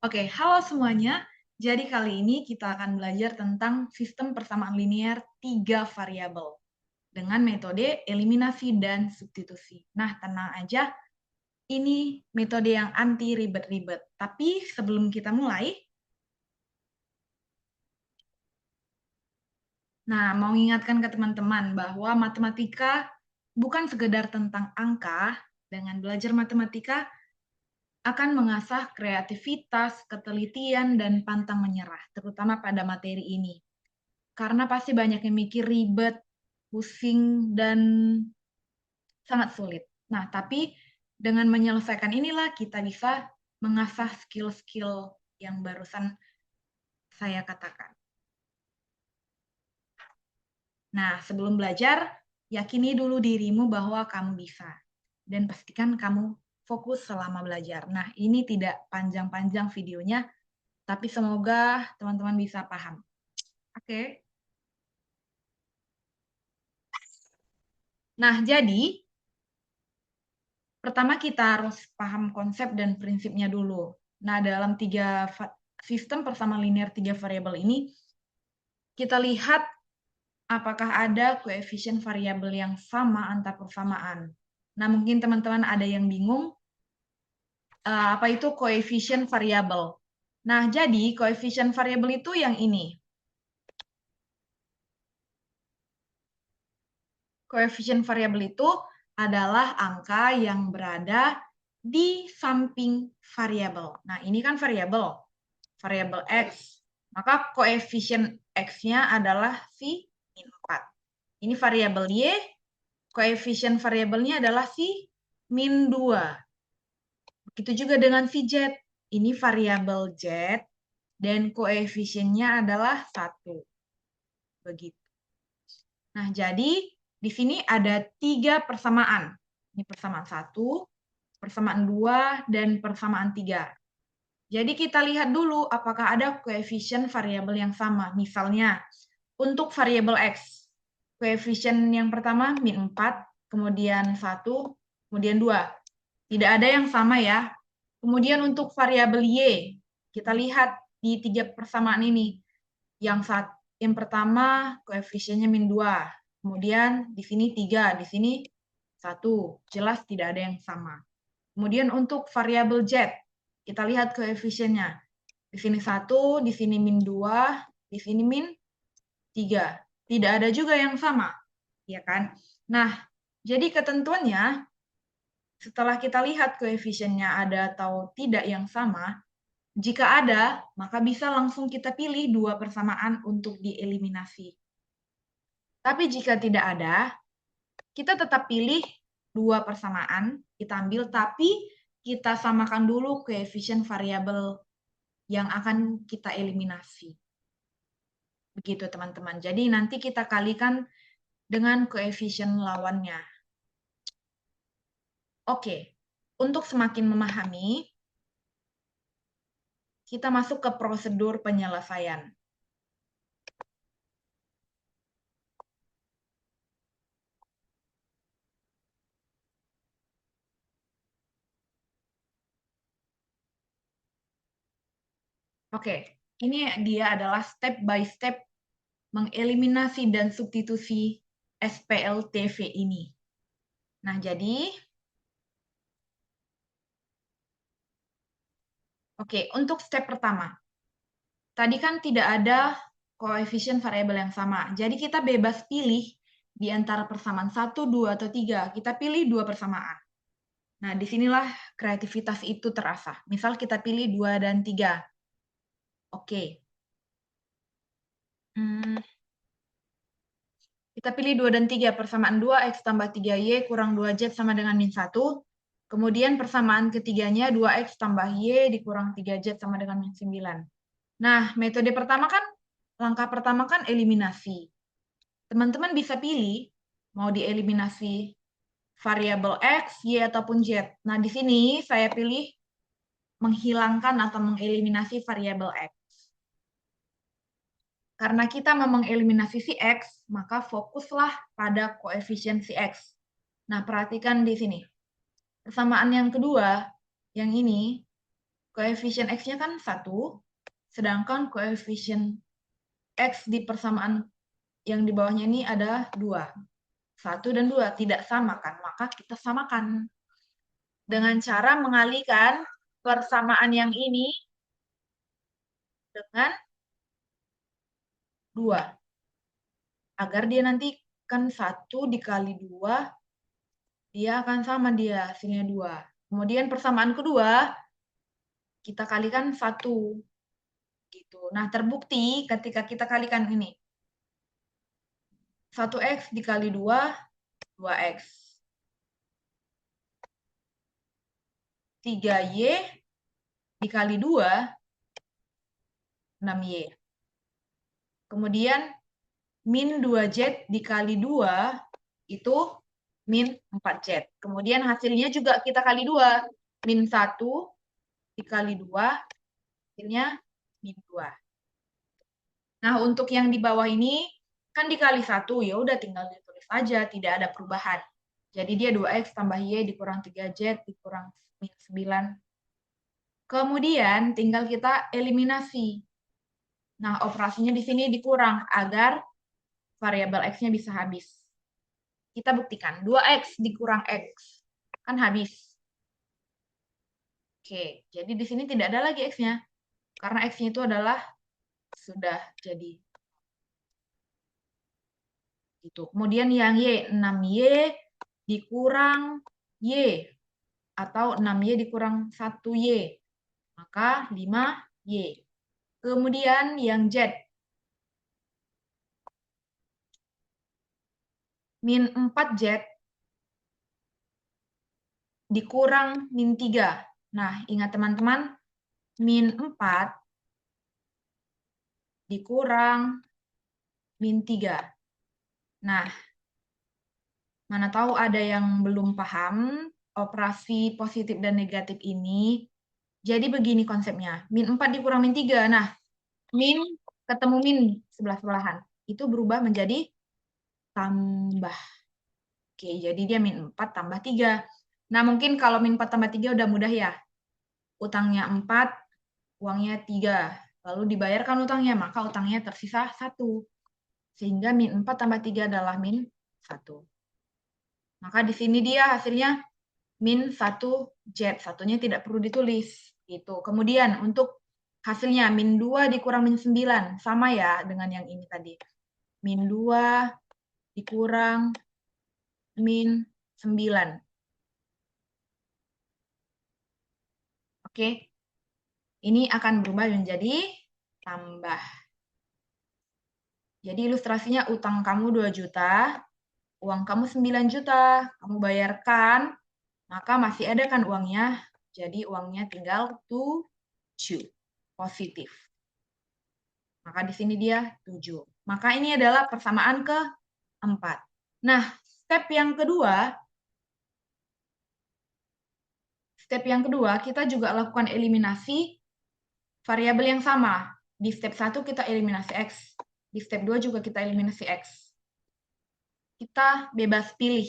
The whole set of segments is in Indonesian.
Oke, halo semuanya. Jadi kali ini kita akan belajar tentang sistem persamaan linear 3 variabel dengan metode eliminasi dan substitusi. Nah, tenang aja, ini metode yang anti ribet-ribet. Tapi sebelum kita mulai, mau ingatkan ke teman-teman bahwa matematika bukan sekedar tentang angka. Dengan belajar matematika, akan mengasah kreativitas, ketelitian, dan pantang menyerah, terutama pada materi ini. Karena pasti banyak yang mikir ribet, pusing, dan sangat sulit. Nah, tapi dengan menyelesaikan inilah kita bisa mengasah skill-skill yang barusan saya katakan. Nah, sebelum belajar, yakini dulu dirimu bahwa kamu bisa. Dan pastikan kamu fokus selama belajar. Nah, ini tidak panjang-panjang videonya, tapi semoga teman-teman bisa paham. Oke. Nah, jadi pertama kita harus paham konsep dan prinsipnya dulu. Nah, dalam sistem persamaan linear 3 variabel ini, kita lihat apakah ada koefisien variabel yang sama antar persamaan. Nah, mungkin teman-teman ada yang bingung, apa itu koefisien variabel. Nah, jadi koefisien variabel itu yang ini. Koefisien variabel itu adalah angka yang berada di samping variabel. Nah, ini kan variabel X. Maka koefisien X-nya adalah si min 4. Ini variabel Y, koefisien variabelnya adalah si min 2. Begitu juga dengan si Z. Ini variabel Z, dan koefisiennya adalah 1. Begitu. Nah, jadi di sini ada 3 persamaan. Ini persamaan 1, persamaan 2, dan persamaan 3. Jadi kita lihat dulu apakah ada koefisien variabel yang sama. Misalnya, untuk variabel X, koefisien yang pertama min 4, kemudian 1, kemudian 2. Tidak ada yang sama ya. Kemudian untuk variabel Y, kita lihat di 3 persamaan ini. Yang pertama koefisiennya min 2, kemudian di sini 3, di sini 1. Jelas tidak ada yang sama. Kemudian untuk variabel Z, kita lihat koefisiennya. Di sini 1, di sini min 2, di sini min 3. Tidak ada juga yang sama, ya kan? Nah, jadi ketentuannya, setelah kita lihat koefisiennya ada atau tidak yang sama, jika ada, maka bisa langsung kita pilih 2 persamaan untuk dieliminasi. Tapi jika tidak ada, kita tetap pilih 2 persamaan, kita ambil, tapi kita samakan dulu koefisien variabel yang akan kita eliminasi. Begitu teman-teman. Jadi nanti kita kalikan dengan koefisien lawannya. Oke, untuk semakin memahami, kita masuk ke prosedur penyelesaian. Oke, ini dia adalah step by step mengeliminasi dan substitusi SPLTV ini. Nah, jadi oke, untuk step pertama. Tadi kan tidak ada koefisien variabel yang sama. Jadi kita bebas pilih di antara persamaan 1, 2, atau 3. Kita pilih 2 persamaan. Nah, disinilah kreativitas itu terasa. Misal kita pilih 2 dan 3. Oke. Kita pilih 2 dan 3. Persamaan 2, X tambah 3Y kurang 2Z sama dengan min 1. Kemudian persamaan ketiganya 2X tambah Y dikurang 3Z sama dengan min 9. Nah, metode pertama kan, langkah pertama kan eliminasi. Teman-teman bisa pilih mau dieliminasi variabel X, Y, ataupun Z. Nah, di sini saya pilih menghilangkan atau mengeliminasi variabel X. Karena kita mau mengeliminasi si X, maka fokuslah pada koefisien si X. Nah, perhatikan di sini. Persamaan yang kedua, yang ini, Koefisien X-nya kan 1, sedangkan koefisien X di persamaan yang di bawahnya ini ada 2. 1 dan 2 tidak sama kan, maka kita samakan. Dengan cara mengalihkan persamaan yang ini dengan 2. Agar dia nanti kan 1 dikali 2, dia akan sama dia, hasilnya 2. Kemudian persamaan kedua, kita kalikan 1. Gitu. Nah, terbukti ketika kita kalikan ini. 1X dikali 2, 2X. 3Y dikali 2, 6Y. Kemudian min 2Z dikali 2 itu min 4Z. Kemudian hasilnya juga kita kali 2. Min 1 dikali 2, hasilnya min 2. Nah, untuk yang di bawah ini, kan dikali 1, ya udah tinggal ditulis aja, tidak ada perubahan. Jadi dia 2X tambah Y dikurang 3Z dikurang min 9. Kemudian tinggal kita eliminasi. Nah, operasinya di sini dikurang agar variabel X-nya bisa habis. Kita buktikan, 2X dikurang X, kan habis. Oke, jadi di sini tidak ada lagi X-nya, karena X-nya itu adalah sudah jadi. Gitu. Kemudian yang Y, 6Y dikurang Y, atau 6Y dikurang 1Y, maka 5Y. Kemudian yang Z, min 4Z dikurang min 3. Nah, ingat teman-teman, min 4 dikurang min 3. Nah, mana tahu ada yang belum paham operasi positif dan negatif ini. Jadi begini konsepnya, min 4 dikurang min 3. Nah, min ketemu min sebelah-sebelahan. Itu berubah menjadi tambah. Oke, jadi dia min 4 tambah 3. Nah, mungkin kalau min 4 tambah 3 udah mudah ya. Utangnya 4, uangnya 3. Lalu dibayarkan utangnya, maka utangnya tersisa 1. Sehingga min 4 tambah 3 adalah min 1. Maka di sini dia hasilnya min 1Z. Satunya tidak perlu ditulis. Gitu. Kemudian untuk hasilnya min 2 dikurang min 9. Sama ya dengan yang ini tadi. Min 2 dikurang min 9. Oke. Ini akan berubah menjadi tambah. Jadi ilustrasinya utang kamu 2 juta, uang kamu 9 juta, kamu bayarkan, maka masih ada kan uangnya, jadi uangnya tinggal 7, positif. Maka di sini dia 7. Maka ini adalah persamaan keempat. Nah, step yang kedua kita juga lakukan eliminasi variabel yang sama. Di step 1 kita eliminasi X, di step 2 juga kita eliminasi X. Kita bebas pilih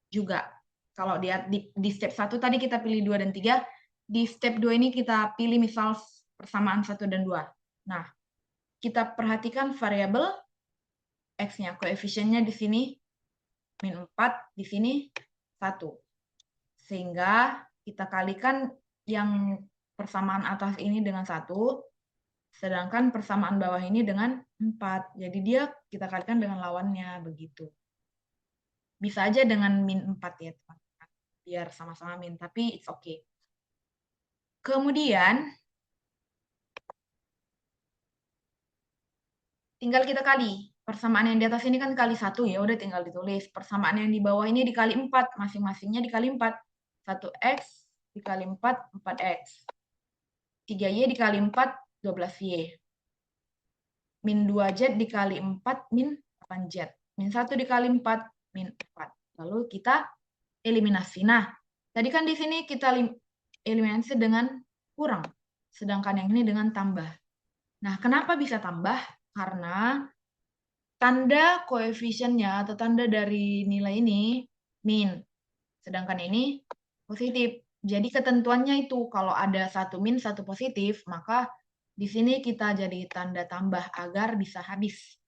juga. Kalau di step 1 tadi kita pilih 2 dan 3, di step 2 ini kita pilih misal persamaan 1 dan 2. Nah, kita perhatikan variabel X-nya, koefisiennya di sini min 4, di sini 1. Sehingga kita kalikan yang persamaan atas ini dengan 1, sedangkan persamaan bawah ini dengan 4. Jadi dia kita kalikan dengan lawannya, begitu. Bisa aja dengan min 4 ya, teman-teman. Biar sama-sama min, tapi it's okay. Kemudian, tinggal kita kali. Persamaan yang di atas ini kan kali 1, ya udah tinggal ditulis. Persamaan yang di bawah ini dikali 4, masing-masingnya dikali 4. 1X dikali 4, 4X. 3Y dikali 4, 12Y. Min 2Z dikali 4, min 8Z. Min 1 dikali 4, min 4. Lalu kita eliminasi. Nah, tadi kan di sini kita eliminasi dengan kurang, sedangkan yang ini dengan tambah. Nah, kenapa bisa tambah? Karena tanda koefisiennya atau tanda dari nilai ini min, sedangkan ini positif. Jadi ketentuannya itu kalau ada satu min, satu positif, maka di sini kita jadi tanda tambah agar bisa habis.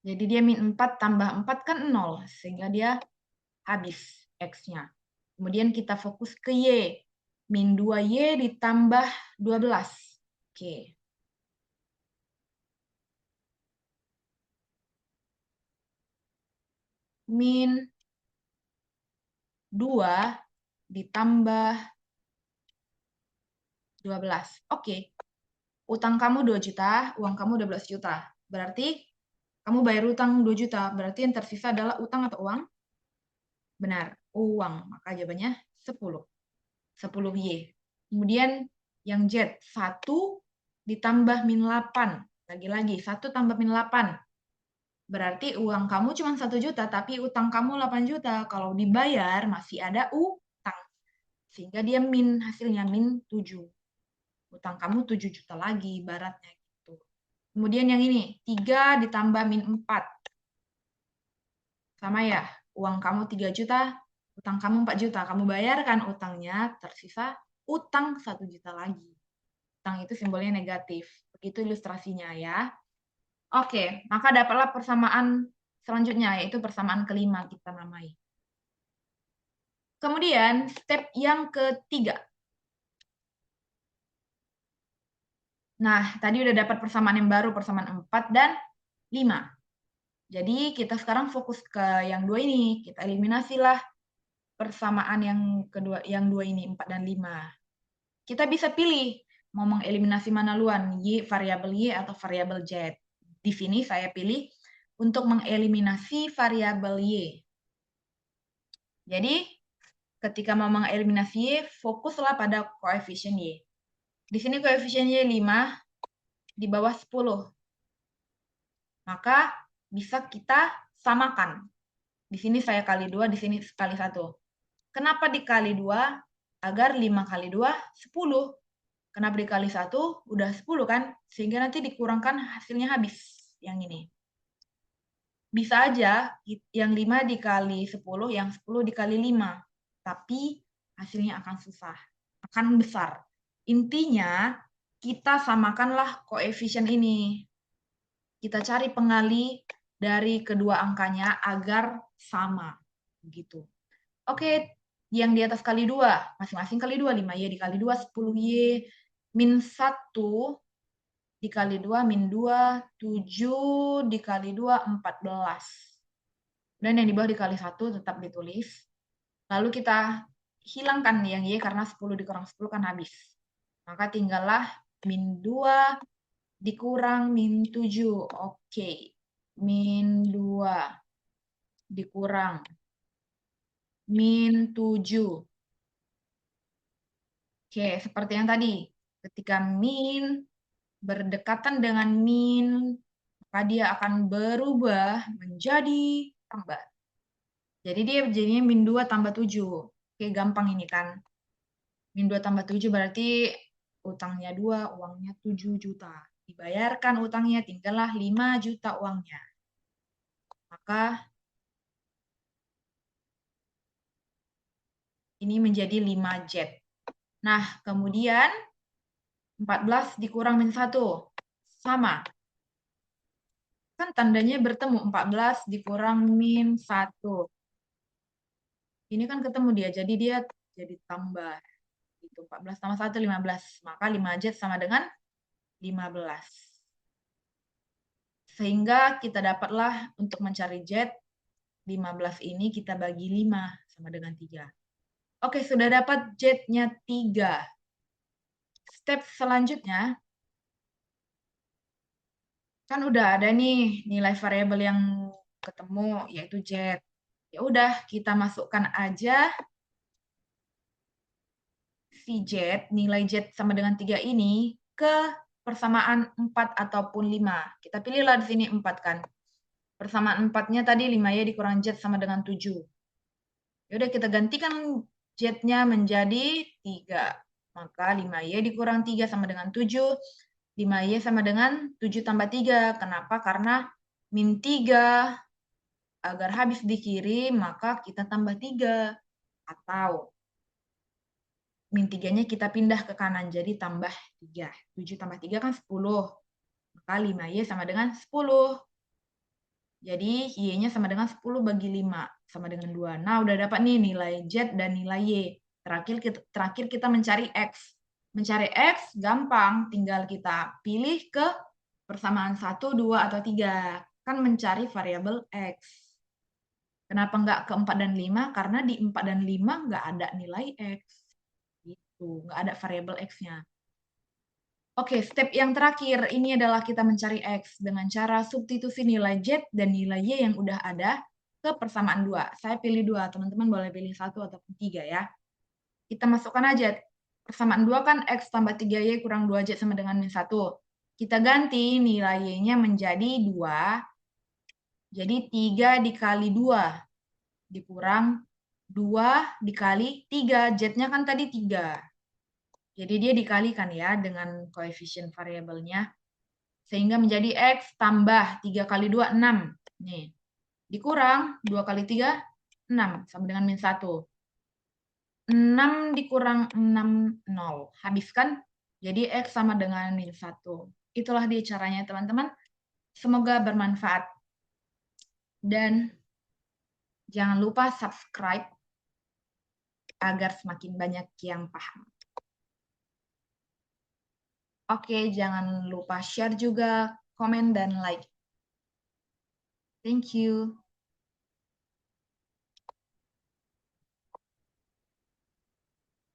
Jadi dia min 4 tambah 4 kan 0, sehingga dia habis X-nya. Kemudian kita fokus ke Y. Min 2Y ditambah 12. Oke. Min 2 ditambah 12. Oke. Utang kamu 2 juta, uang kamu 12 juta. Berarti kamu bayar utang 2 juta. Berarti yang tersisa adalah utang atau uang? Benar, uang. Maka jawabannya 10. 10Y. Kemudian yang Z, 1 ditambah min 8. Lagi-lagi, 1 tambah min 8. Berarti uang kamu cuma 1 juta, tapi utang kamu 8 juta. Kalau dibayar, masih ada utang. Sehingga dia min, hasilnya min 7. Utang kamu 7 juta lagi, ibaratnya gitu. Kemudian yang ini, 3 ditambah min 4. Sama ya, uang kamu 3 juta, utang kamu 4 juta. Kamu bayarkan utangnya, tersisa utang 1 juta lagi. Utang itu simbolnya negatif. Begitu ilustrasinya ya. Oke, maka dapatlah persamaan selanjutnya, yaitu persamaan kelima kita namai. Kemudian, step yang ketiga. Nah, tadi udah dapat persamaan yang baru, persamaan 4 dan 5. Jadi, kita sekarang fokus ke yang 2 ini. Kita eliminasilah persamaan yang kedua, yang 2 ini, 4 dan 5. Kita bisa pilih mau mengeliminasi mana duluan, Y, variabel Y atau variabel Z. Di sini saya pilih untuk mengeliminasi variabel Y. Jadi, ketika mau mengeliminasi Y, fokuslah pada koefisien Y. Di sini koefisien Y 5, di bawah 10. Maka bisa kita samakan. Di sini saya kali 2, di sini kali 1. Kenapa dikali 2? Agar 5 kali 2, 10. Kenapa dikali 1? Udah 10 kan? Sehingga nanti dikurangkan hasilnya habis. Yang ini. Bisa aja yang 5 dikali 10, yang 10 dikali 5. Tapi hasilnya akan susah. Akan besar. Intinya, kita samakanlah koefisien ini. Kita cari pengali dari kedua angkanya agar sama. Begitu. Oke, yang di atas kali 2. Masing-masing kali 2. 5Y dikali 2, 10Y. Min 1 dikali 2, min 2, 7 dikali 2, 14. Dan yang di bawah dikali 1 tetap ditulis. Lalu kita hilangkan yang Y karena 10 dikurang 10 kan habis. Maka tinggallah min 2 dikurang min 7. Oke. Min 2 dikurang min 7. Oke, seperti yang tadi. Ketika min berdekatan dengan min, maka dia akan berubah menjadi tambah. Jadi dia jadinya min 2 tambah 7. Oke, gampang ini kan. Min 2 tambah 7 berarti utangnya 2, uangnya 7 juta. Dibayarkan utangnya, tinggallah 5 juta uangnya. Maka ini menjadi 5Z. Nah, kemudian 14 dikurang min 1. Sama. Kan tandanya bertemu, 14 dikurang min 1. Ini kan ketemu dia, jadi dia jadi tambah. Gitu. 14 tambah 1, 15. Maka 5Z sama dengan 15. Sehingga kita dapatlah untuk mencari Z, 15 ini kita bagi 5 sama dengan 3. Oke, sudah dapat Z-nya 3. Step selanjutnya, kan udah ada nih nilai variabel yang ketemu, yaitu Z. Ya udah, kita masukkan aja si Z, nilai Z sama dengan 3 ini ke persamaan 4 ataupun 5. Kita pilihlah di sini 4 kan. Persamaan 4-nya tadi 5Y dikurang Z sama dengan 7. Yaudah kita gantikan Z-nya menjadi 3. Maka 5Y dikurang 3 sama dengan 7. 5Y sama dengan 7 tambah 3. Kenapa? Karena min 3 agar habis di kiri, maka kita tambah 3. Atau min 3-nya kita pindah ke kanan, jadi tambah 3. 7 tambah 3 kan 10. Maka 5Y sama dengan 10. Jadi Y-nya sama dengan 10 bagi 5, sama dengan 2. Nah, udah dapat nih nilai Z dan nilai Y. Terakhir kita mencari X. Mencari X gampang, tinggal kita pilih ke persamaan 1, 2, atau 3. Kan mencari variabel X. Kenapa nggak ke 4 dan 5? Karena di 4 dan 5 nggak ada nilai X. Gitu, nggak ada variabel X-nya. Oke, step yang terakhir ini adalah kita mencari X dengan cara substitusi nilai Z dan nilai Y yang udah ada ke persamaan 2. Saya pilih 2, teman-teman boleh pilih 1 ataupun 3 ya. Kita masukkan aja. Persamaan 2 kan X tambah 3Y kurang 2Z sama dengan min 1. Kita ganti nilai Y-nya menjadi 2. Jadi 3 dikali 2 dikurang 2 dikali 3. Z-nya kan tadi 3. Jadi dia dikalikan ya dengan koefisien variabelnya. Sehingga menjadi X tambah 3 kali 2, 6. Nih. Dikurang 2 kali 3, 6. Sama dengan min 1. 6 dikurang 6, 0. Habiskan. Jadi X sama dengan min 1. Itulah dia caranya teman-teman. Semoga bermanfaat. Dan jangan lupa subscribe agar semakin banyak yang paham. Oke, jangan lupa share juga, komen, dan like. Thank you.